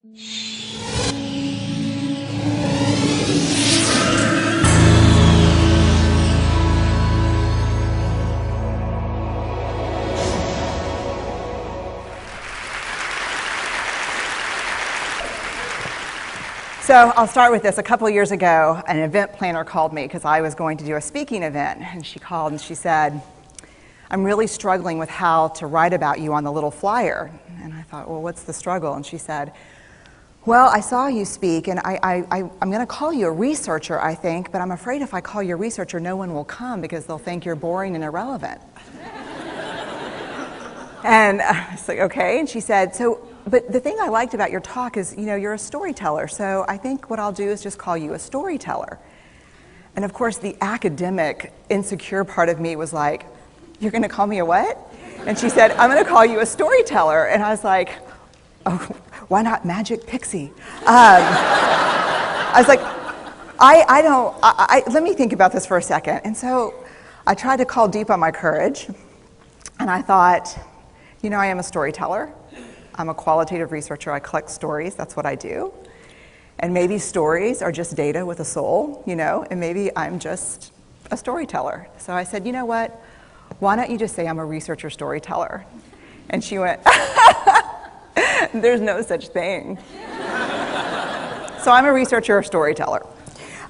So I'll start with this. A couple of years ago, an event planner called me because I was going to do a speaking event. And she called and she said, I'm really struggling with how to write about you on the little flyer. And I thought, well, what's the struggle? And she said, well, I saw you speak, and I'm going to call you a researcher, I think, but I'm afraid if I call you a researcher, no one will come because they'll think you're boring and irrelevant. And I was like, okay. And she said, but the thing I liked about your talk is, you're a storyteller, so I think what I'll do is just call you a storyteller. And of course, the academic, insecure part of me was like, you're going to call me a what? And she said, I'm going to call you a storyteller. And I was like, oh, why not Magic Pixie? I was like, let me think about this for a second. And so I tried to call deep on my courage, and I thought, I am a storyteller. I'm a qualitative researcher. I collect stories. That's what I do. And maybe stories are just data with a soul, and maybe I'm just a storyteller. So I said, you know what? Why don't you just say I'm a researcher storyteller? And she went, there's no such thing. So I'm a researcher storyteller.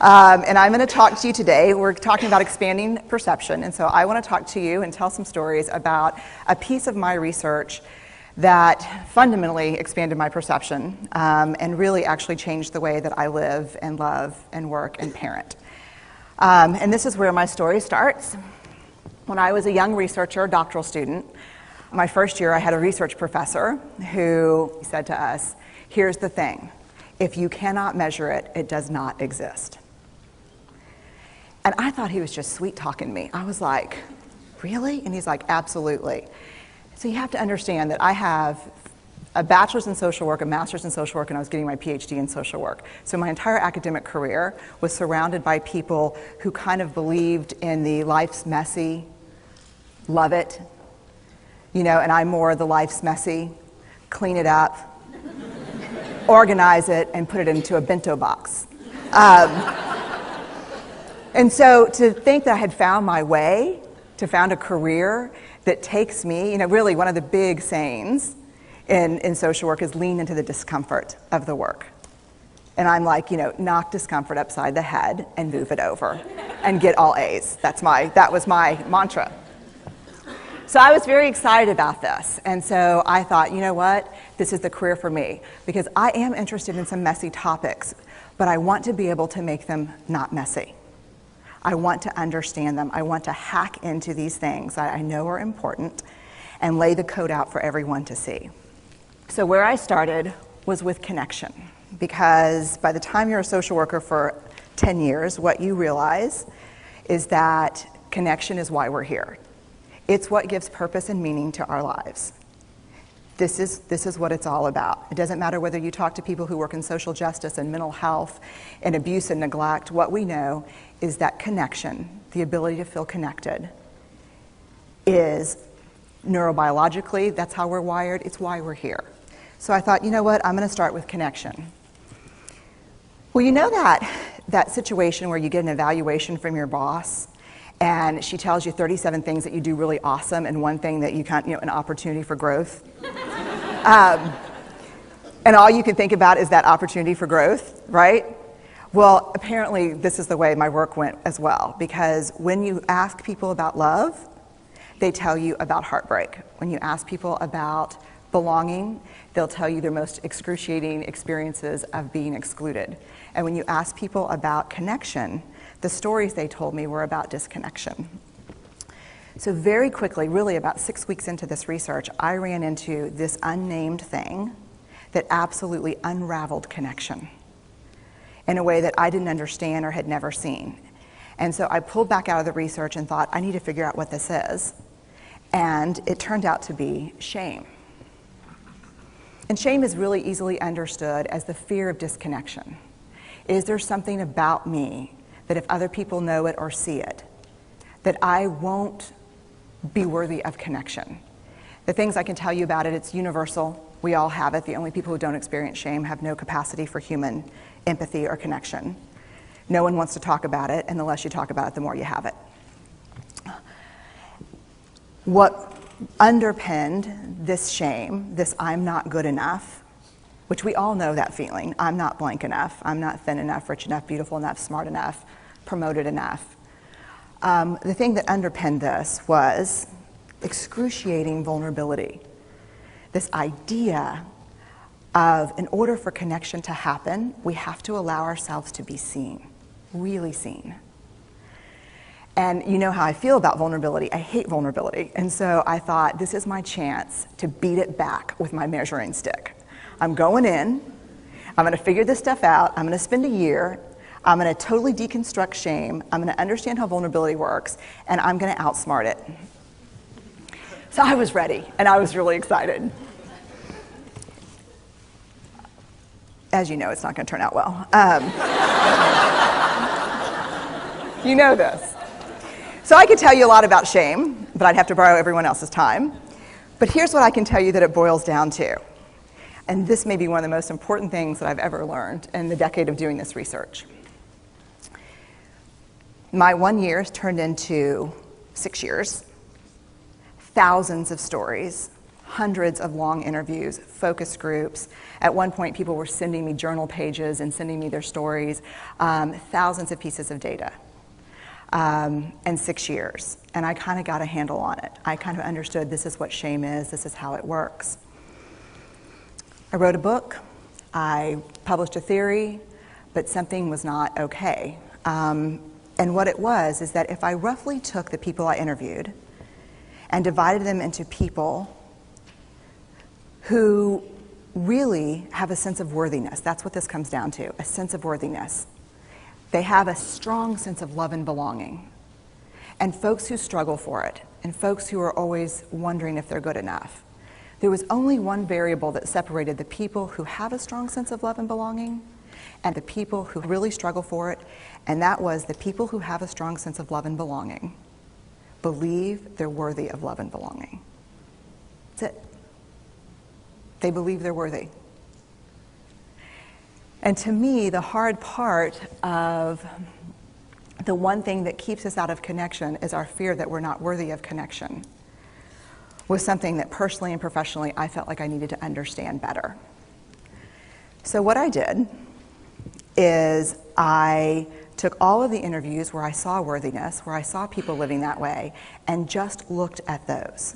And I'm going to talk to you today. We're talking about expanding perception. And so I want to talk to you and tell some stories about a piece of my research that fundamentally expanded my perception and really actually changed the way that I live and love and work and parent. And this is where my story starts. When I was a young researcher, doctoral student, my first year I had a research professor who said to us, here's the thing, if you cannot measure it, it does not exist. And I thought he was just sweet-talking me. I was like, really? And he's like, absolutely. So you have to understand that I have a bachelor's in social work, a master's in social work, and I was getting my PhD in social work. So my entire academic career was surrounded by people who kind of believed in the life's messy, love it, and I'm more the life's messy, clean it up, organize it, and put it into a bento box. And so to think that I had found my way, to found a career that takes me, really one of the big sayings in social work is lean into the discomfort of the work. And I'm like, knock discomfort upside the head and move it over and get all A's. That was my mantra. So I was very excited about this. And so I thought, you know what? This is the career for me because I am interested in some messy topics, but I want to be able to make them not messy. I want to understand them. I want to hack into these things that I know are important and lay the code out for everyone to see. So where I started was with connection, because by the time you're a social worker for 10 years, what you realize is that connection is why we're here. It's what gives purpose and meaning to our lives. This is what it's all about. It doesn't matter whether you talk to people who work in social justice and mental health and abuse and neglect. What we know is that connection, the ability to feel connected, is neurobiologically, that's how we're wired, it's why we're here. So I thought, you know what, I'm going to start with connection. Well, that situation where you get an evaluation from your boss and she tells you 37 things that you do really awesome and one thing that you can't, an opportunity for growth. And all you can think about is that opportunity for growth, right? Well, apparently this is the way my work went as well, because when you ask people about love, they tell you about heartbreak. When you ask people about belonging, they'll tell you their most excruciating experiences of being excluded. And when you ask people about connection, the stories they told me were about disconnection. So very quickly, really about 6 weeks into this research, I ran into this unnamed thing that absolutely unraveled connection in a way that I didn't understand or had never seen. And so I pulled back out of the research and thought, I need to figure out what this is. And it turned out to be shame. And shame is really easily understood as the fear of disconnection. Is there something about me that if other people know it or see it, that I won't be worthy of connection? The things I can tell you about it, it's universal. We all have it. The only people who don't experience shame have no capacity for human empathy or connection. No one wants to talk about it, and the less you talk about it, the more you have it. What underpinned this shame, this I'm not good enough, which we all know that feeling, I'm not blank enough, I'm not thin enough, rich enough, beautiful enough, smart enough, promoted enough. The thing that underpinned this was excruciating vulnerability. This idea of, in order for connection to happen, we have to allow ourselves to be seen, really seen. And you know how I feel about vulnerability. I hate vulnerability. And so I thought, this is my chance to beat it back with my measuring stick. I'm going in, I'm going to figure this stuff out, I'm going to spend a year, I'm going to totally deconstruct shame, I'm going to understand how vulnerability works, and I'm going to outsmart it. So I was ready, and I was really excited. As you know, it's not going to turn out well. You know this. So I could tell you a lot about shame, but I'd have to borrow everyone else's time. But here's what I can tell you that it boils down to. And this may be one of the most important things that I've ever learned in the decade of doing this research. My 1 year has turned into 6 years, thousands of stories, hundreds of long interviews, focus groups. At one point, people were sending me journal pages and sending me their stories, thousands of pieces of data, and 6 years. And I kind of got a handle on it. I kind of understood this is what shame is, this is how it works. I wrote a book, I published a theory, but something was not okay. And what it was is that if I roughly took the people I interviewed and divided them into people who really have a sense of worthiness, that's what this comes down to, a sense of worthiness. They have a strong sense of love and belonging. And folks who struggle for it, and folks who are always wondering if they're good enough. There was only one variable that separated the people who have a strong sense of love and belonging and the people who really struggle for it, and that was the people who have a strong sense of love and belonging believe they're worthy of love and belonging. That's it. They believe they're worthy. And to me, the hard part of the one thing that keeps us out of connection is our fear that we're not worthy of connection, was something that personally and professionally I felt like I needed to understand better. So what I did is I took all of the interviews where I saw worthiness, where I saw people living that way, and just looked at those.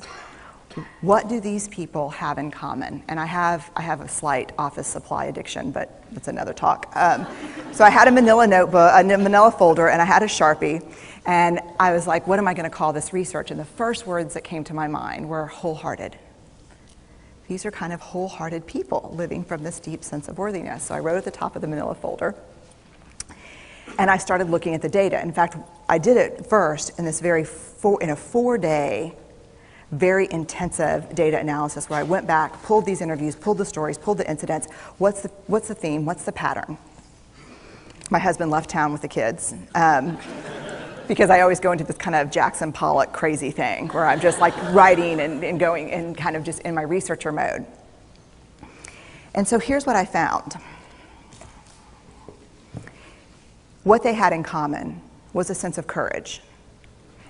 What do these people have in common? And I have a slight office supply addiction, but that's another talk. So I had a manila notebook, a manila folder, and I had a Sharpie, and I was like, what am I going to call this research? And the first words that came to my mind were wholehearted. These are kind of wholehearted people living from this deep sense of worthiness. So I wrote at the top of the manila folder, and I started looking at the data. In fact, I did it first in this in a 4-day, very intensive data analysis where I went back, pulled these interviews, pulled the stories, pulled the incidents. What's the theme? What's the pattern? My husband left town with the kids because I always go into this kind of Jackson Pollock crazy thing where I'm just like writing and going and kind of just in my researcher mode. And so here's what I found. What they had in common was a sense of courage.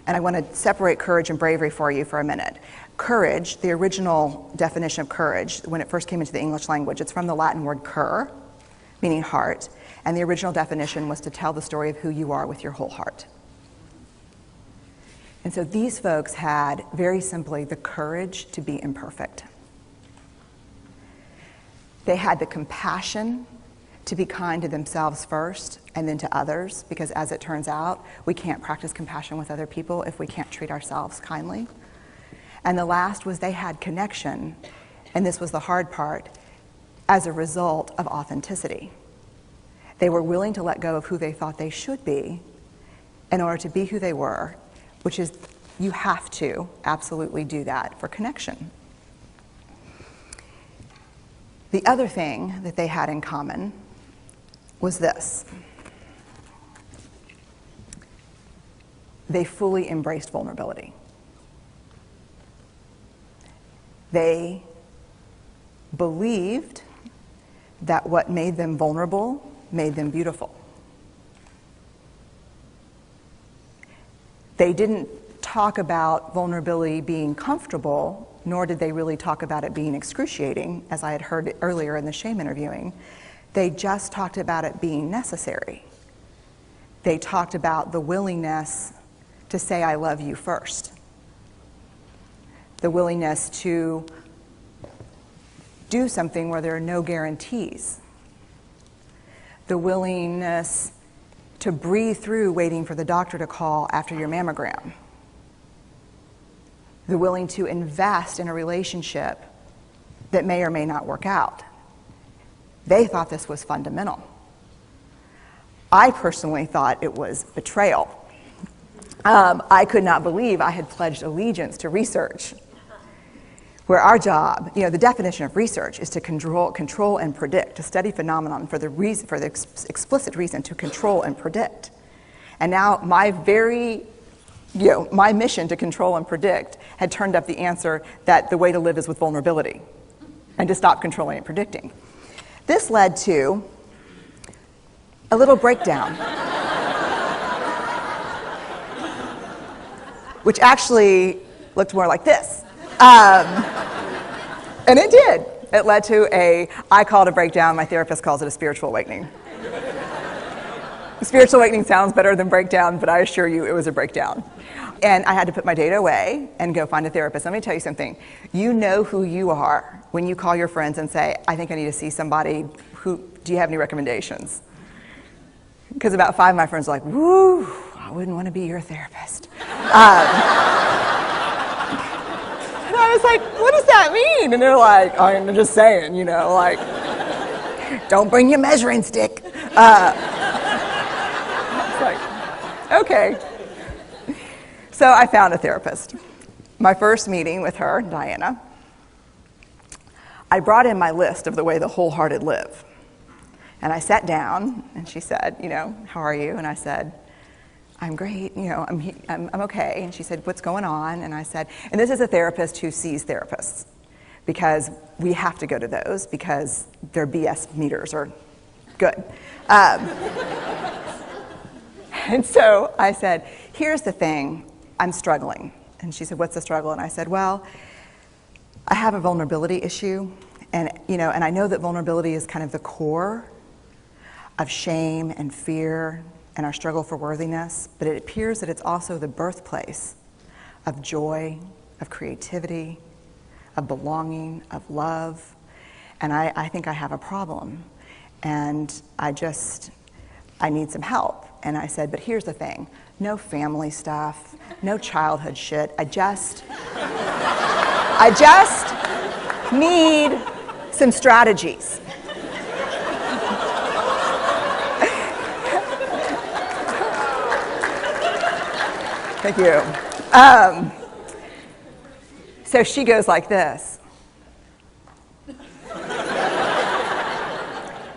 And I want to separate courage and bravery for you for a minute. Courage, the original definition of courage, when it first came into the English language, it's from the Latin word cur, meaning heart. And the original definition was to tell the story of who you are with your whole heart. And so these folks had, very simply, the courage to be imperfect. They had the compassion to be kind to themselves first and then to others, because as it turns out, we can't practice compassion with other people if we can't treat ourselves kindly. And the last was they had connection, and this was the hard part, as a result of authenticity. They were willing to let go of who they thought they should be in order to be who they were, which is, you have to absolutely do that for connection. The other thing that they had in common was this. They fully embraced vulnerability. They believed that what made them vulnerable made them beautiful. They didn't talk about vulnerability being comfortable, nor did they really talk about it being excruciating, as I had heard earlier in the shame interviewing. They just talked about it being necessary. They talked about the willingness to say, I love you first. The willingness to do something where there are no guarantees. The willingness to breathe through waiting for the doctor to call after your mammogram. The willing to invest in a relationship that may or may not work out. They thought this was fundamental. I personally thought it was betrayal. I could not believe I had pledged allegiance to research, where our job, the definition of research is to control and predict, to study phenomenon for the explicit reason to control and predict. And now my mission to control and predict had turned up the answer that the way to live is with vulnerability and to stop controlling and predicting. This led to a little breakdown, which actually looked more like this. And it did. It led to I call it a breakdown, my therapist calls it a spiritual awakening. Spiritual awakening sounds better than breakdown, but I assure you it was a breakdown. And I had to put my data away and go find a therapist. Let me tell you something. You know who you are when you call your friends and say, I think I need to see somebody. Do you have any recommendations? Because about 5 of my friends are like, woo, I wouldn't want to be your therapist. And I was like, what does that mean? And they're like, I'm just saying, don't bring your measuring stick. It's like, okay. So I found a therapist. My first meeting with her, Diana, I brought in my list of the way the wholehearted live. And I sat down, and she said, how are you? And I said, I'm great, I'm okay. And she said, what's going on? And I said, and this is a therapist who sees therapists, because we have to go to those because their BS meters are good. And so I said, here's the thing, I'm struggling. And she said, what's the struggle? And I said, well, I have a vulnerability issue, and I know that vulnerability is kind of the core of shame and fear and our struggle for worthiness, but it appears that it's also the birthplace of joy, of creativity, of belonging, of love, and I think I have a problem, and I need some help. And I said, but here's the thing, no family stuff, no childhood shit, I just need some strategies. Thank you. So she goes like this.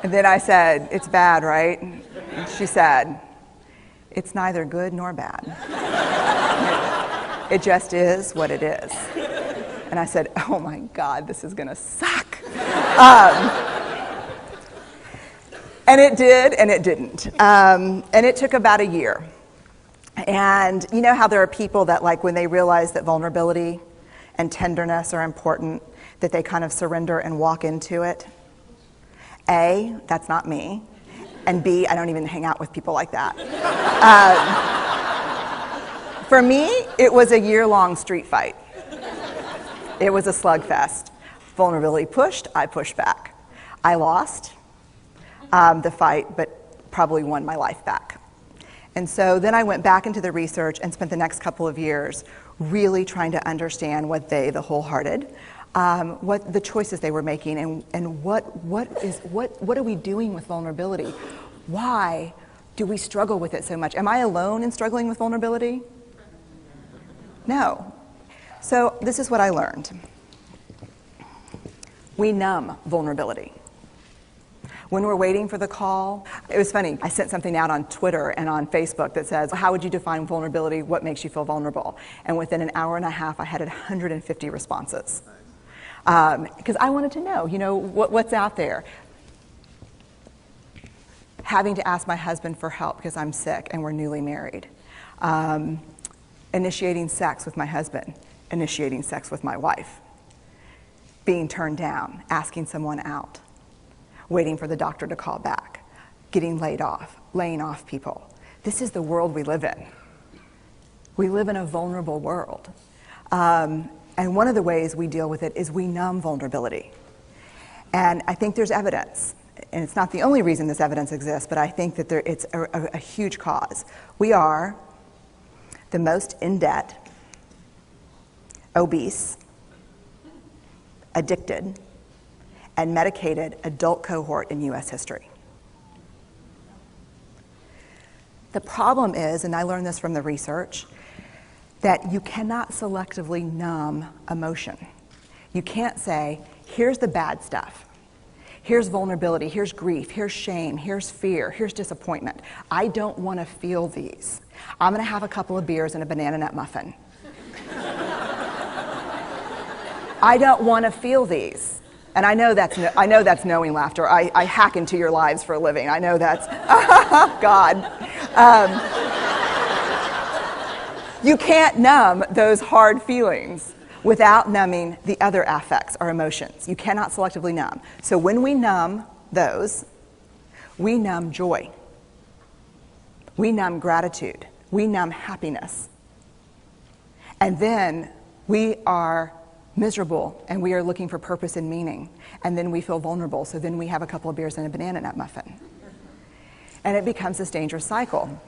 And then I said, it's bad, right? And she said, it's neither good nor bad. It just is what it is. And I said, oh my God, this is gonna suck. And it did, and it didn't. And it took about a year. And you know how there are people that, like, when they realize that vulnerability and tenderness are important, that they kind of surrender and walk into it? A, that's not me. And B, I don't even hang out with people like that. For me, it was a year-long street fight. It was a slugfest. Vulnerability pushed, I pushed back. I lost the fight, but probably won my life back. And so then I went back into the research and spent the next couple of years really trying to understand what the wholehearted, what the choices they were making, and what are we doing with vulnerability? Why do we struggle with it so much? Am I alone in struggling with vulnerability? No. So this is what I learned. We numb vulnerability. When we're waiting for the call, it was funny, I sent something out on Twitter and on Facebook that says, how would you define vulnerability? What makes you feel vulnerable? And within an hour and a half, I had 150 responses. Because I wanted to know, what's out there. Having to ask my husband for help because I'm sick and we're newly married. Initiating sex with my husband. Initiating sex with my wife. Being turned down. Asking someone out. Waiting for the doctor to call back. Getting laid off. Laying off people. This is the world we live in. We live in a vulnerable world. And one of the ways we deal with it is we numb vulnerability. And I think there's evidence, and it's not the only reason this evidence exists, but I think that it's a huge cause. We are the most in debt, obese, addicted, and medicated adult cohort in U.S. history. The problem is, and I learned this from the research, that you cannot selectively numb emotion. You can't say, here's the bad stuff. Here's vulnerability, here's grief, here's shame, here's fear, here's disappointment. I don't want to feel these. I'm going to have a couple of beers and a banana nut muffin. I don't want to feel these. And I know that's knowing laughter. I hack into your lives for a living. I know that's, God. You can't numb those hard feelings without numbing the other affects or emotions. You cannot selectively numb. So when we numb those, we numb joy. We numb gratitude. We numb happiness. And then we are miserable and we are looking for purpose and meaning. And then we feel vulnerable. So then we have a couple of beers and a banana nut muffin. And it becomes this dangerous cycle.